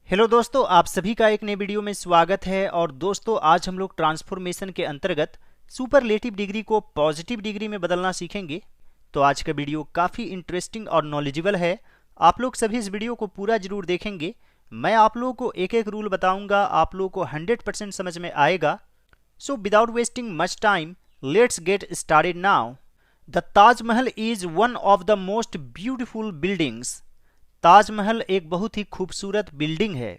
Hello दोस्तों, आप सभी का एक नए वीडियो में स्वागत है। और दोस्तों, आज हम लोग ट्रांसफॉर्मेशन के अंतर्गत सुपरलेटिव डिग्री को पॉजिटिव डिग्री में बदलना सीखेंगे। तो आज का वीडियो काफ़ी इंटरेस्टिंग और नॉलेजेबल है। आप लोग सभी इस वीडियो को पूरा जरूर देखेंगे। मैं आप लोगों को एक एक रूल बताऊंगा, आप लोगों को 100% समझ में आएगा। So without wasting much time, let's get started now. The Taj Mahal is one of the most beautiful buildings. Taj Mahal एक बहुत ही खूबसूरत बिल्डिंग है।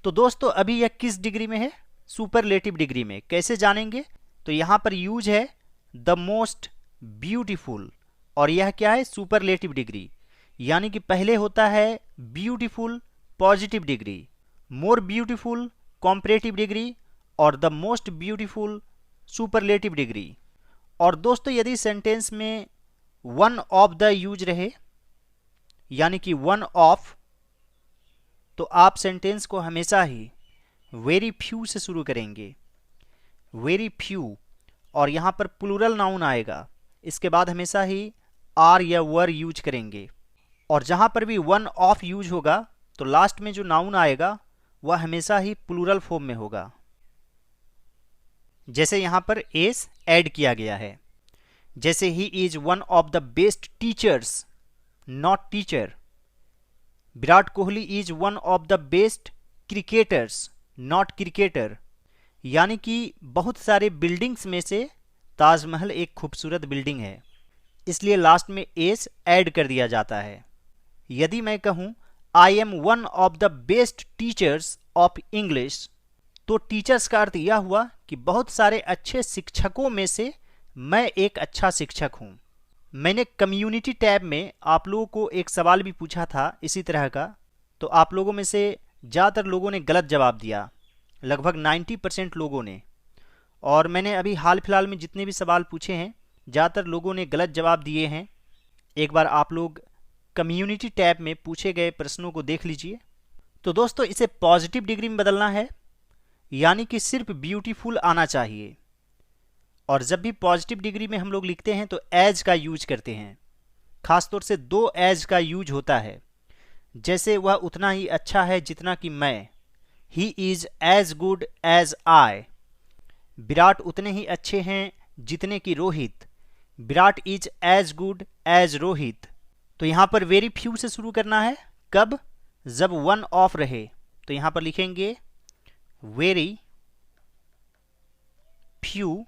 तो दोस्तों, अभी यह किस डिग्री में है? सुपरलेटिव डिग्री में। कैसे जानेंगे? तो यहां पर यूज है द मोस्ट ब्यूटीफुल, और यह क्या है? Superlative degree. यानी कि पहले होता है beautiful positive degree, more beautiful comparative degree, और the most beautiful superlative degree. और दोस्तों, यदि सेंटेंस में वन ऑफ द यूज रहे, यानी कि वन ऑफ, तो आप सेंटेंस को हमेशा ही वेरी फ्यू से शुरू करेंगे। Very few. और यहां पर प्लूरल नाउन आएगा, इसके बाद हमेशा ही आर या वर यूज करेंगे। और जहां पर भी वन ऑफ यूज होगा, तो लास्ट में जो नाउन आएगा वह हमेशा ही प्लूरल फॉर्म में होगा। जैसे यहां पर एस ऐड किया गया है। जैसे he is one of the best teachers, not teacher. Virat Kohli is one of the best cricketers, not cricketer. यानी कि बहुत सारे बिल्डिंग्स में से ताजमहल एक खूबसूरत बिल्डिंग है, इसलिए लास्ट में एस ऐड कर दिया जाता है। यदि मैं कहूं I am one of the best teachers of English, तो टीचर्स का अर्थ यह हुआ कि बहुत सारे अच्छे शिक्षकों में से मैं एक अच्छा शिक्षक हूं। मैंने कम्युनिटी टैब में आप लोगों को एक सवाल भी पूछा था इसी तरह का, तो आप लोगों में से ज़्यादातर लोगों ने गलत जवाब दिया, लगभग 90% लोगों ने। और मैंने अभी हाल फिलहाल में जितने भी सवाल पूछे हैं, ज़्यादातर लोगों ने गलत जवाब दिए हैं। एक बार आप लोग कम्युनिटी टैब में पूछे गए प्रश्नों को देख लीजिए। तो दोस्तों, इसे पॉजिटिव डिग्री में बदलना है, यानी कि सिर्फ ब्यूटीफुल आना चाहिए। और जब भी पॉजिटिव डिग्री में हम लोग लिखते हैं तो एज का यूज करते हैं। खासतौर से दो एज का यूज होता है। जैसे वह उतना ही अच्छा है जितना कि मैं, he is as good as I. Virat उतने ही अच्छे हैं जितने कि Rohit, Virat is as good as Rohit. तो यहां पर वेरी फ्यू से शुरू करना है। कब? जब वन ऑफ रहे। तो यहां पर लिखेंगे वेरी फ्यू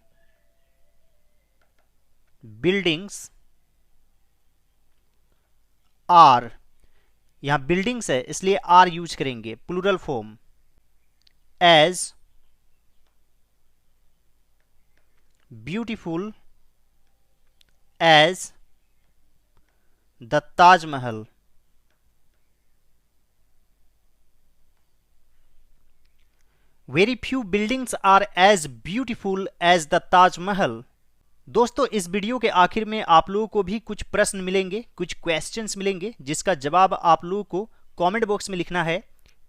बिल्डिंग्स आर। यहां बिल्डिंग्स है इसलिए आर यूज करेंगे, plural form, as beautiful as the Taj Mahal. Very few buildings are as beautiful as the Taj Mahal. दोस्तों, इस वीडियो के आखिर में आप लोगों को भी कुछ प्रश्न मिलेंगे, कुछ क्वेश्चंस मिलेंगे, जिसका जवाब आप लोगों को कमेंट बॉक्स में लिखना है।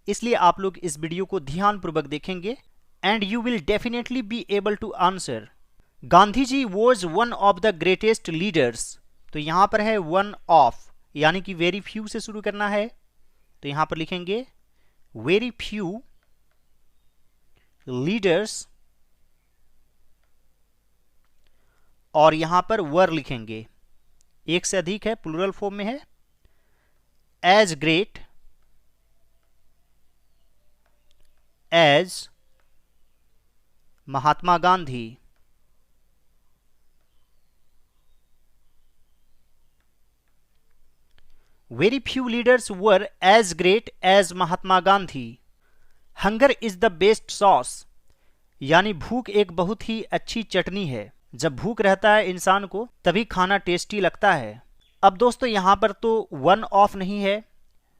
इसलिए आप लोग इस वीडियो को ध्यानपूर्वक देखेंगे and you will definitely be able to answer. Gandhi ji was one of the greatest leaders. तो यहां पर है वन ऑफ, यानी कि वेरी फ्यू से शुरू करना है। तो यहां पर लिखेंगे वेरी फ्यू लीडर्स, और यहां पर वर लिखेंगे, एक से अधिक है, प्लूरल फॉर्म में है। As great as Mahatma Gandhi. Very few leaders were as great as Mahatma Gandhi. Hunger is the best sauce, यानी भूख एक बहुत ही अच्छी चटनी है। जब भूख रहता है इंसान को तभी खाना टेस्टी लगता है। अब दोस्तों, यहां पर तो वन ऑफ नहीं है,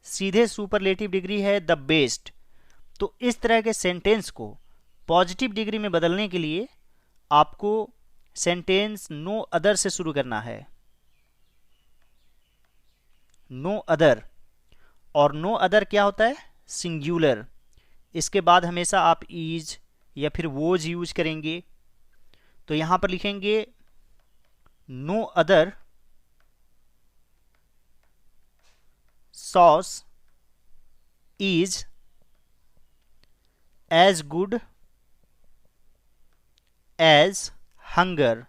सीधे सुपरलेटिव डिग्री है द बेस्ट। तो इस तरह के सेंटेंस को पॉजिटिव डिग्री में बदलने के लिए आपको सेंटेंस नो अदर से शुरू करना है। No other. और नो अदर क्या होता है? सिंगुलर। इसके बाद हमेशा आप इज या फिर वोज यूज करेंगे। तो यहां पर लिखेंगे no other sauce is as good as hunger.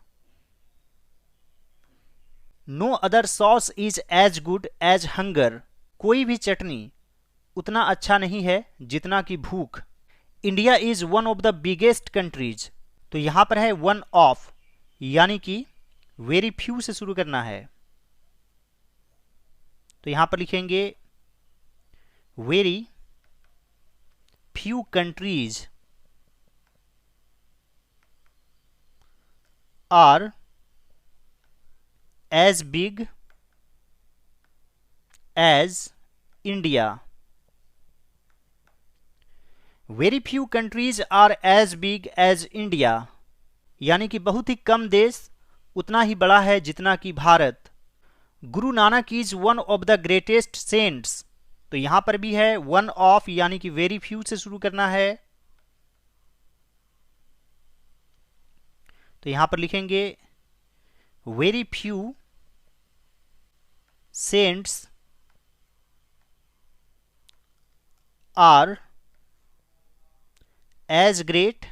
No other sauce is as good as hunger. कोई भी चटनी उतना अच्छा नहीं है जितना कि भूख। India is one of the biggest countries. तो यहां पर है वन ऑफ, यानी कि वेरी फ्यू से शुरू करना है। तो यहां पर लिखेंगे very few countries are as big as India. Very few countries are as big as India, यानी कि बहुत ही कम देश उतना ही बड़ा है जितना कि Bharat. Guru Nanak is one of the greatest saints. तो यहां पर भी है वन ऑफ, यानी कि वेरी फ्यू से शुरू करना है। तो यहां पर लिखेंगे very few saints are as great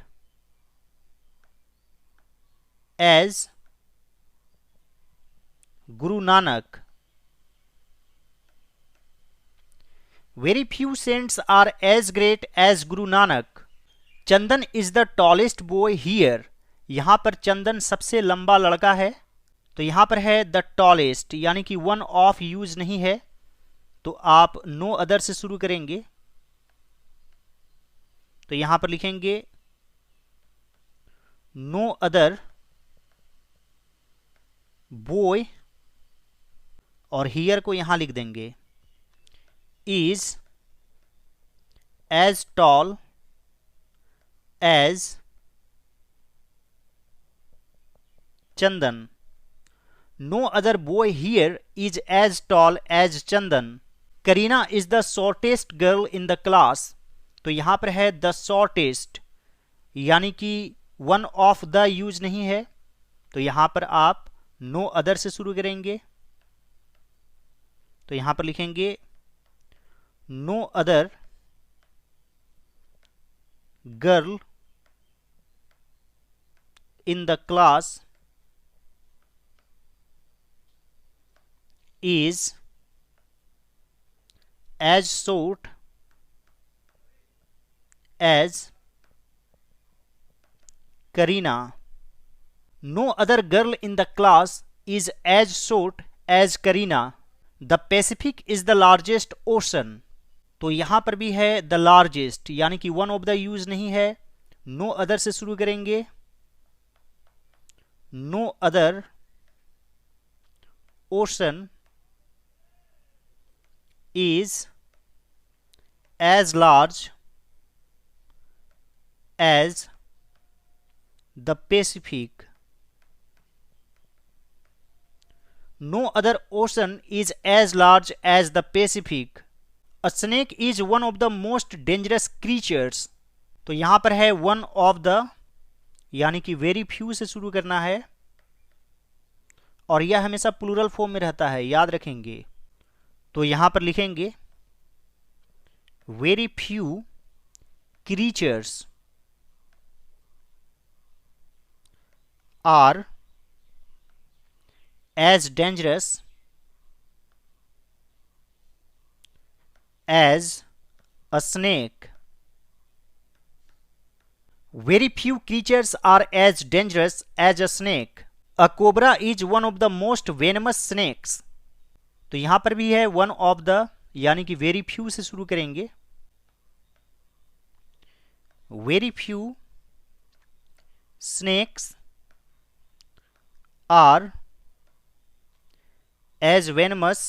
as Guru Nanak. Very few saints are as great as Guru Nanak. Chandan is the tallest boy here. यहां पर चंदन सबसे लंबा लड़का है। तो यहां पर है द टॉलेस्ट, यानी कि वन ऑफ यूज नहीं है, तो आप नो अदर से शुरू करेंगे। तो यहां पर लिखेंगे नो अदर बॉय, और हियर को यहां लिख देंगे is as tall as Chandan. No other boy here is as tall as Chandan. Kareena is the shortest girl in the class. तो यहां पर है द शॉर्टेस्ट, यानी कि वन ऑफ द यूज नहीं है, तो यहां पर आप नो अदर से शुरू करेंगे। तो यहां पर लिखेंगे no other girl in the class is as short as Karina. No other girl in the class is as short as Karina. The Pacific is the largest ocean. तो यहां पर भी है the largest, यानी कि one of the use नहीं है, no other से शुरू करेंगे। No other ocean is as large as the Pacific. No other ocean is as large as the Pacific. A snake is one of the most dangerous creatures. तो यहां पर है one of the, यानी कि very few से शुरू करना है, और यह हमेशा प्लूरल फॉर्म में रहता है, याद रखेंगे। तो यहां पर लिखेंगे very few creatures are as dangerous as a snake. Very few creatures are as dangerous as a snake. A cobra is one of the most venomous snakes. तो यहां पर भी है वन ऑफ द, यानी कि वेरी फ्यू से शुरू करेंगे। Very few snakes are as venomous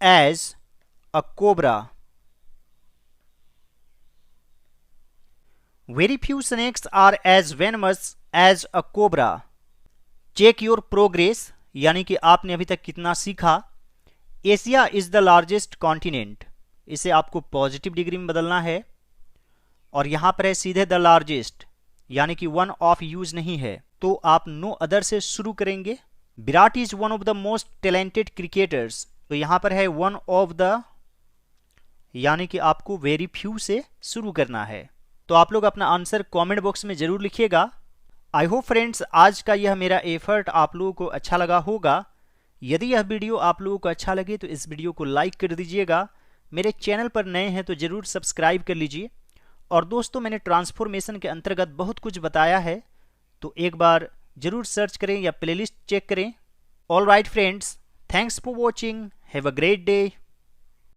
as a cobra. Very few snakes are as venomous as a cobra. Check your progress, यानी कि आपने अभी तक कितना सीखा। Asia is the largest continent, इसे आपको पॉजिटिव डिग्री में बदलना है, और यहां पर है सीधे द लार्जेस्ट, यानी कि वन ऑफ यूज नहीं है, तो आप नो अदर से शुरू करेंगे। Virat is one of the most talented cricketers. तो यहां पर है वन ऑफ द, यानी कि आपको वेरी फ्यू से शुरू करना है। तो आप लोग अपना आंसर कमेंट बॉक्स में ज़रूर लिखिएगा। आई होप फ्रेंड्स आज का यह मेरा एफर्ट आप लोगों को अच्छा लगा होगा। यदि यह वीडियो आप लोगों को अच्छा लगे तो इस वीडियो को लाइक कर दीजिएगा। मेरे चैनल पर नए हैं तो ज़रूर सब्सक्राइब कर लीजिए। और दोस्तों, मैंने ट्रांसफॉर्मेशन के अंतर्गत बहुत कुछ बताया है, तो एक बार ज़रूर सर्च करें या प्लेलिस्ट चेक करें। All right friends, thanks for watching, have a great day.